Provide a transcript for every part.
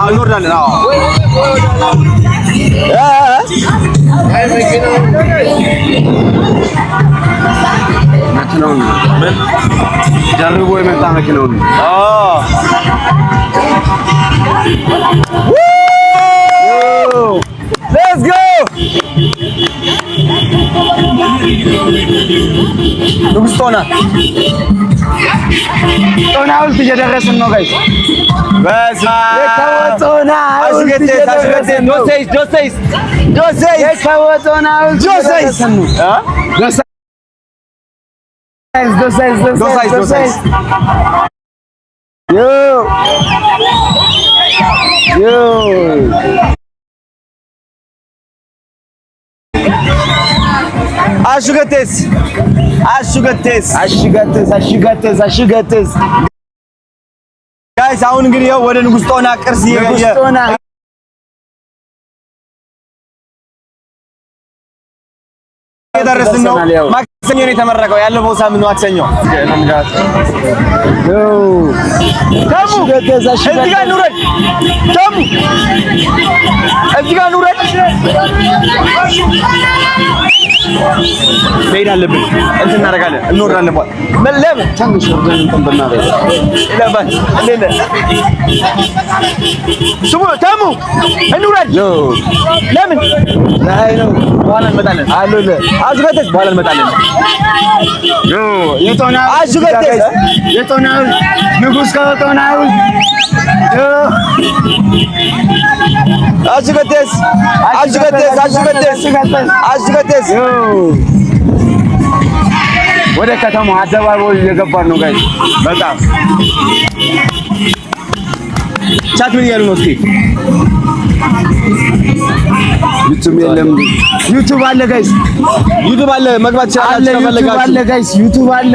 እንወርዳለን። መኪናውን ምን ደርቦ የመጣ መኪናውን Let's go! ንጉስ ጦና ሐውልት እየደረስን ነው ጋይስ። ጦና ሐውልት አሽገቴስ ጋይስ አሁን እንግዲህ ወደ ንጉስ ጦና ቅርስ እየደረስን ነው። ማክሰኞ ነው የተመረቀው ያለፈው ሳምንት ማክሰኞ። እዚህ ጋር ኑረድ መሄድ አለብን። እንትን እናደርጋለን እንወርዳለን። ለምን ትንሽ ወርደን እንትን ብናደርግ ለምን እንዴ ስሙ ተሙ እንውረድ። ለምን አይ ነው በኋላ እንመጣለን አሉለ አሽገቴስ በኋላ እንመጣለን። የጦና አሽገቴስ የጦና ንጉስ ከጦና አሽገቴስ ወደ ከተማው አደባባይ እየገባን ነው ጋይስ። በጣም ቻት ምን ያሉ ነው? እስኪ ዩቲዩብ የለም። ዩቲዩብ አለ ጋይስ፣ ዩቲዩብ አለ። መግባት ትችላላችሁ ከፈለጋችሁ። አለ ጋይስ፣ ዩቲዩብ አለ።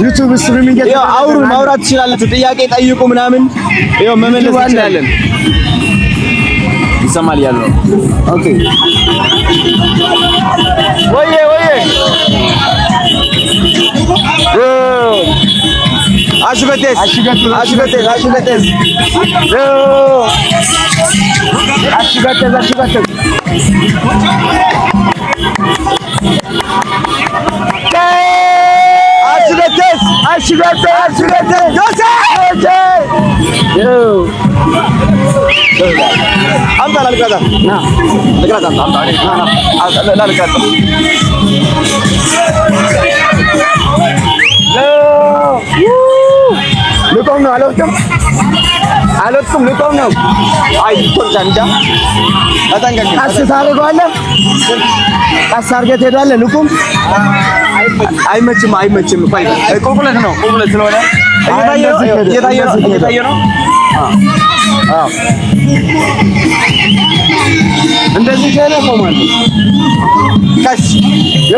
ዩቲዩብ ስትሪሚንግ ያው አውሩ ማውራት ትችላላችሁ። ጥያቄ ጠይቁ ምናምን ይኸው መመለስ እንችላለን። ይሰማል ያለው ኦኬ። ወዬ አሽገቴስ ልቆም ነው አልወጣም ልቆም ነው። አይ ቶንጃንጃ አታንገኝ አስታርጓለህ አሳርገህ ትሄዳለህ። ልቆም አይመችም። ቆይ ቁልቁለት ነው ቁልቁለት ስለሆነ እየታየ ነው። አዎ እንደዚህ ከሆነ ቆማለሁ። ካሽ ዮ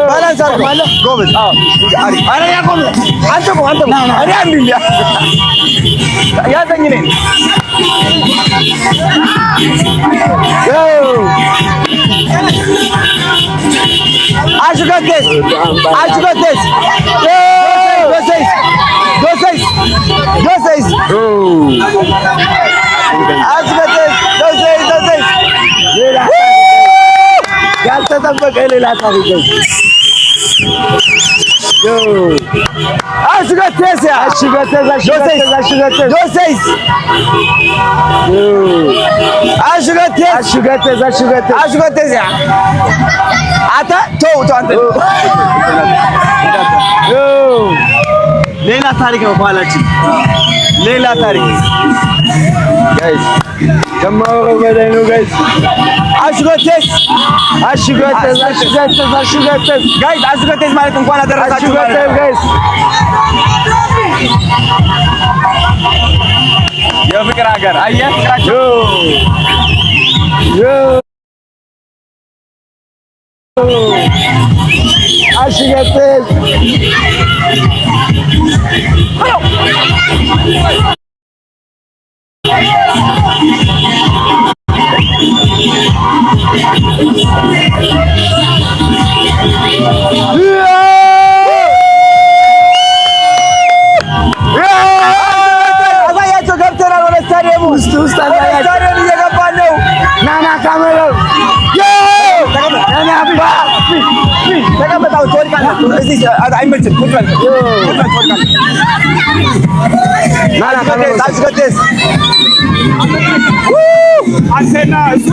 ባላንስ አለ ጎበዝ። አዎ አረ ያቆም አንተ አረ አንዴ ያዘኝ ነኝ አሽገቴስ ያልተጠበቀ ሌላ ታሪክ ሌላ ታሪክ ነው። በኋላችን ሌላ ታሪክ ጋይስ ጀማው በላይ ነው ጋይስ። አሽገቴስ ጋይስ አሽገቴስ ማለት እንኳን አደረሳችሁ ማለት ጋይስ። ነገር አየህ አሽገተል ውስጥ አላያችሁ እየገባን ነው። ናና ካሜራው ተቀመጣው ትወድቃለህ። እዚህ አይመችም። ቁጭ በል ትወድቃለህ። ናና ካሜራው ታስገደስ አንተና እሱ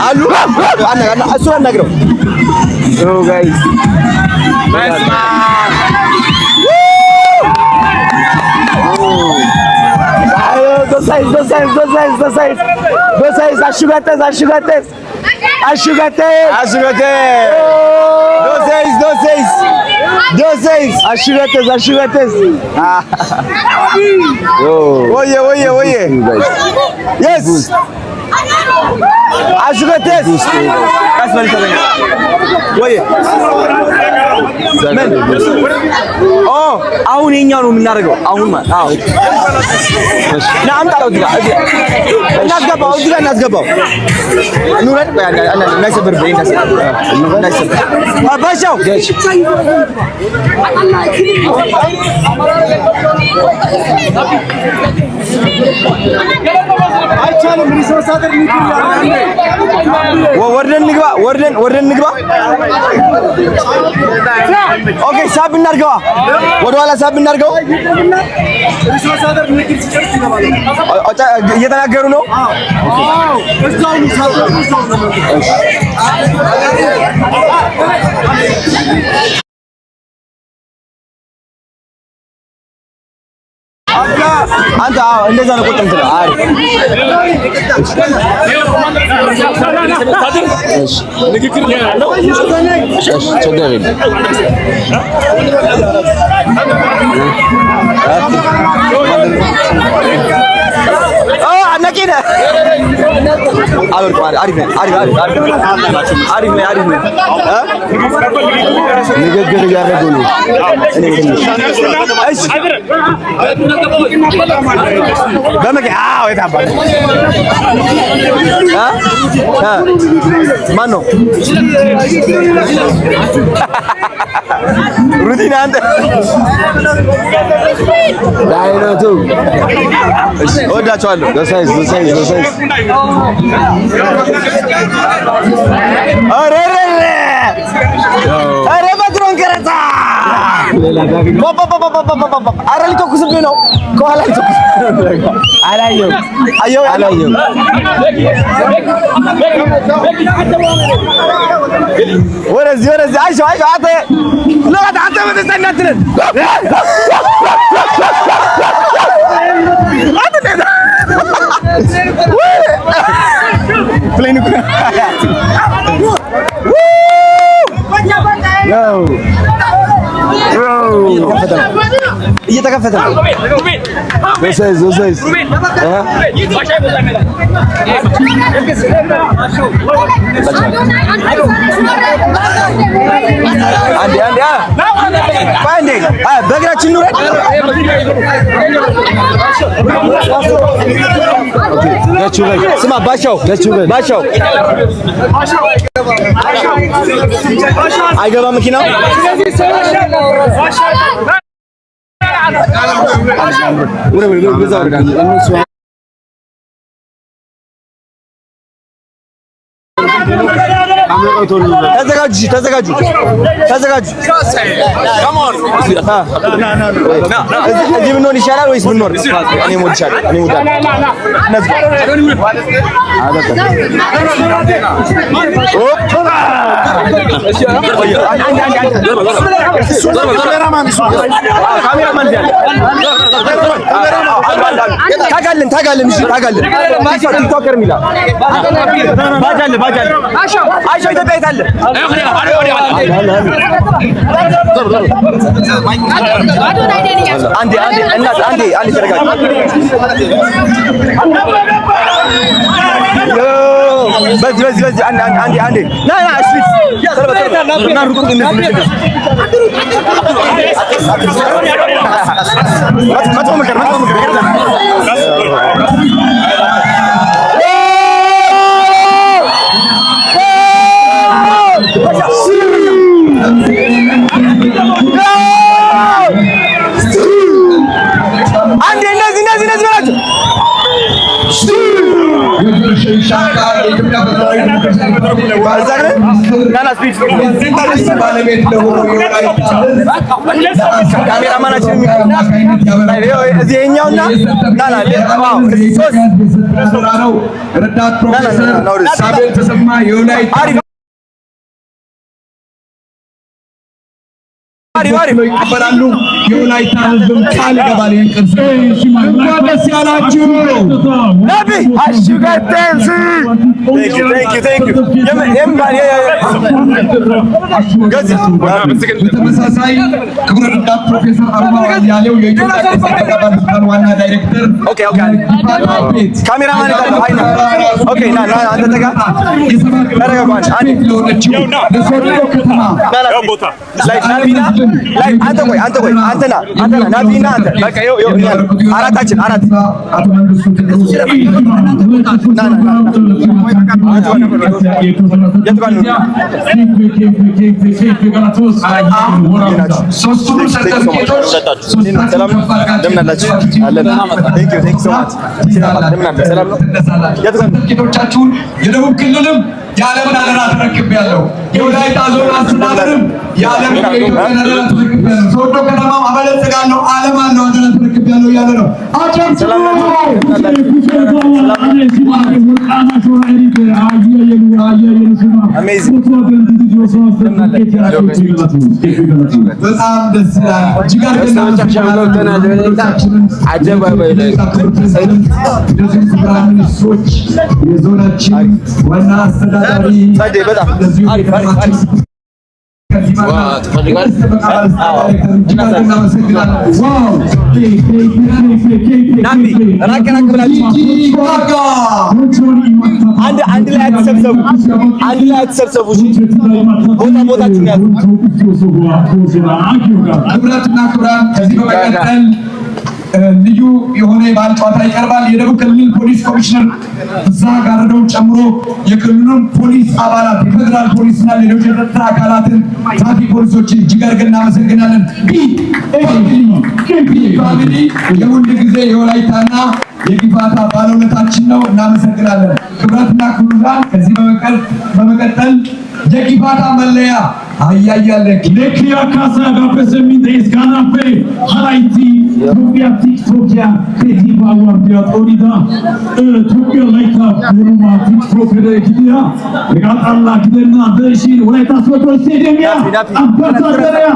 አሉ አናግረው እሱ አናግረው ጋይስ አሁን የኛው ነው የምናደርገው። አሁን ማለት አዎ ናምጣው እዚህ ጋር እናስገባው፣ እዚህ ጋር እናስገባው። ኑረድ እናይሰብር እናይሰብር አባሻው አይቻልም። ሪሶርስ አደር ወርደን ንግባ፣ ወርደን ንግባ። ኦኬ ሳብ እናድርገዋ፣ ወደ ኋላ ሳብ እናድርገው። ሪሶርስ አደር ንግድ ሲጨርስ ይገባል። እየተናገሩ ነው። እዛው ሳብ አንተ እንደዛ ነው ቁጥም ትለው። አሪፍ ንግግር ያለው ችግር የለም። አነቂነ አሪፍ ነው። ንግግር እያደረጉ ነው። እሺ ማን ነው ሩቲን አንተ ዳይናቱ ወዳቸዋለሁ። ደሳይስ አረ በድሮን ቀረጻ አረ ሊተኩስብኝ ነው። ከኋላ ሊተኩስ አላየሁም። ወደዚህ አይዞህ አንተ ለወጣ አንተ በተሰናትልን ፕሌን እየተከፈተ ነው። በእግራችን ኑረን ስማ ባሻው አይገባ መኪናው ተዘጋጁ። እዚህ ብንሆን ይሻላል ወይስ ብንኖር? እኔ ሞት ይሻላል። እኔ ሞት ታጋልን የመጨረሻው ኢትዮጵያ የት አለ? አንዴ ተረጋጋ። በዚህ አንዴ ና እስኪ ና ሩቁ መጥፎ ምክር አንዴ እነዚህ በላቸው። ካሜራማናችን እዚህኛውና ረዳት ፕሮፌሰር ሳቤል ተሰማ የወላይታ ይቀበላሉ። የወላይታ ሕዝብ ቃል ይገባል። እንኳን ደስ ያላችሁ። ነቢ አሽገተንስ በተመሳሳይ ክቡር ረዳት ፕሮፌሰር አርማው አያሌው የኢትዮጵያ ጤና ባለስልጣን ዋና ዳይሬክተር ካሜራማን ሰርቲፊኬቶቻችሁን የደቡብ ክልልም የዓለምን አደራ ተረክቤያለሁ። የወላይታ ዞን አስተዳደርም የዓለምን የኢትዮጵያ አደራ ተረክቤያለሁ። ሶዶ ከተማም አበለጽጋለሁ፣ ዓለም አለው አደራ ተረክቤያለሁ እያለ ነው። በጣም ደስ ይላል። እጅግ የዞናችን ዋና አስተዳዳሪ አንድ ላይ አትሰብሰቡ። ቦታችሁን ያዙ። ክቡራትና ክቡራን ከዚህ በመቀጠል ልዩ የሆነ የባህል ጨዋታ ይቀርባል። የደቡብ ክልል ፖሊስ ኮሚሽነር እዛ ጋርደውን ጨምሮ የክልሉን ፖሊስ አባላት የፌዴራል ፖሊስና ሌሎች የጸጥታ አካላትን ትራፊክ ፖሊሶችን እጅግ አድርገን እናመሰግናለን። ፋሚሊ የሁል ጊዜ የወላይታና የጊፋታ ባለውለታችን ነው። እናመሰግናለን። ክቡራትና ክቡራን ከዚህ በመቀጠል የጊፋታ መለያ አያያለ ለክያ ካሳ ጋፈሰሚን እስካናፈ ሃላይቲ ኢትዮጵያ ቲክቶክያ ከዚህ ባዋርዲያ ጦሪዳ ኢትዮጵያ ላይታ ብሩማ ቲክቶክ ረጅዲያ ለጋጣላ ክደና ደሽን ወላይታ ሶዶ ስቴዲየምያ አምባሳደርያ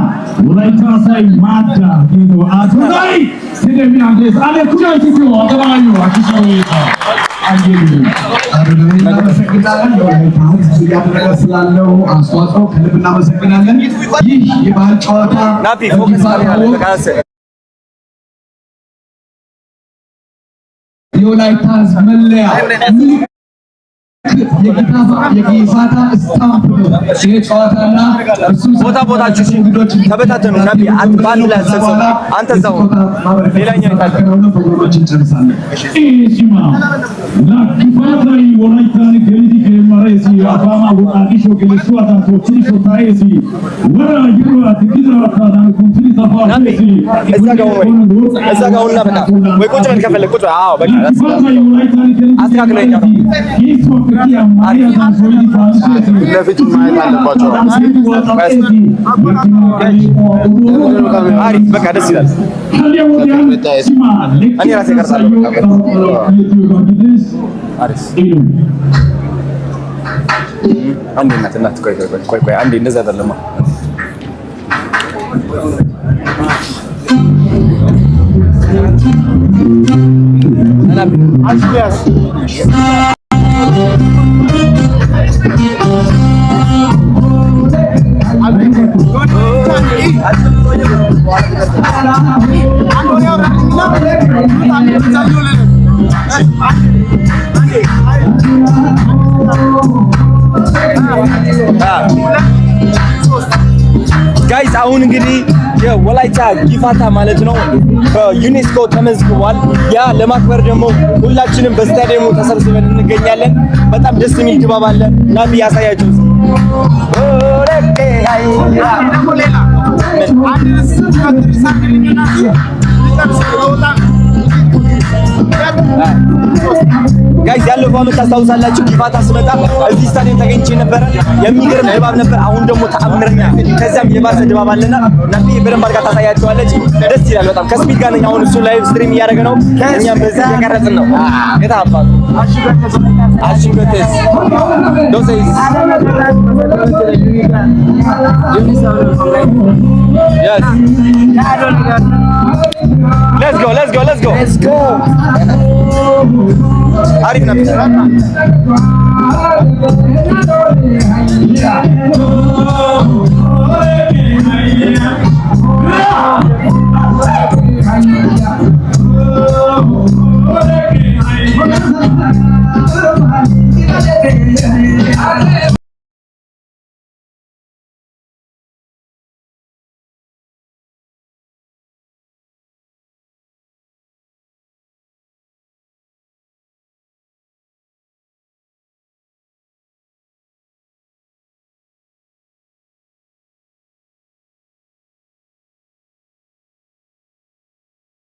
ወላይታ ሳይ ማዳ ዲዶ አቶናይ ስቴዲየምያ ደስ አለ ኩላይ ሲዮ አገባዩ አኪሶይታ ስላለው አስተዋጽኦ ከልብ እናመሰግናለን። ይህ የባህል ጨዋታ የወላይታ ሕዝብ መለያ የጊፋታ ስታምፕ ነው። ይሄ ጨዋታና ቦታችሁ ተበታተኑ። ናቢ አንባል ላይ ተሰብሰቡ። አንተ እዛው ሌላኛው ይታል ወይ ቁጭ በል ከፈለክ ቁጭ። አዎ በቃ አስተካክለኝ። ለፊቱን ማየት አለባቸው። አሪፍ በቃ ደስ ይላል። እኔ ራሴ እቀርጻለሁ። አሪፍ አንዴ እናት ቆይ አንዴ እንደዛ አይደለም። ጋይስ አሁን እንግዲህ የወላይታ ጊፋታ ማለት ነው በዩኔስኮ ተመዝግቧል። ያ ለማክበር ደግሞ ሁላችንም በስታዲየሙ ተሰብስበን እንገኛለን። በጣም ደስ የሚል ድባብ አለ። ናቢ ያሳያችሁ። ጋይስ ያለፈው ዓመት ታስታውሳላችሁ ጊፋታ ስመጣ እዚህ ስታዲየም ተገኝቼ ነበረ። የሚገርም ድባብ ነበር። አሁን ደግሞ ተአምረኛ ከዛም የባሰ ድባብ አለና ናቢ በደንብ አድርጋ ታሳያችኋለች። ደስ ይላል በጣም። ከስፒድ ጋር ነኝ። አሁን እሱ ላይቭ ስትሪም እያደረገ ነው። እኛም በዚህ እየቀረጽን ነው። የታባቱ አሽበተስ ዶሴስ yes let's go አሪፍ ነበር።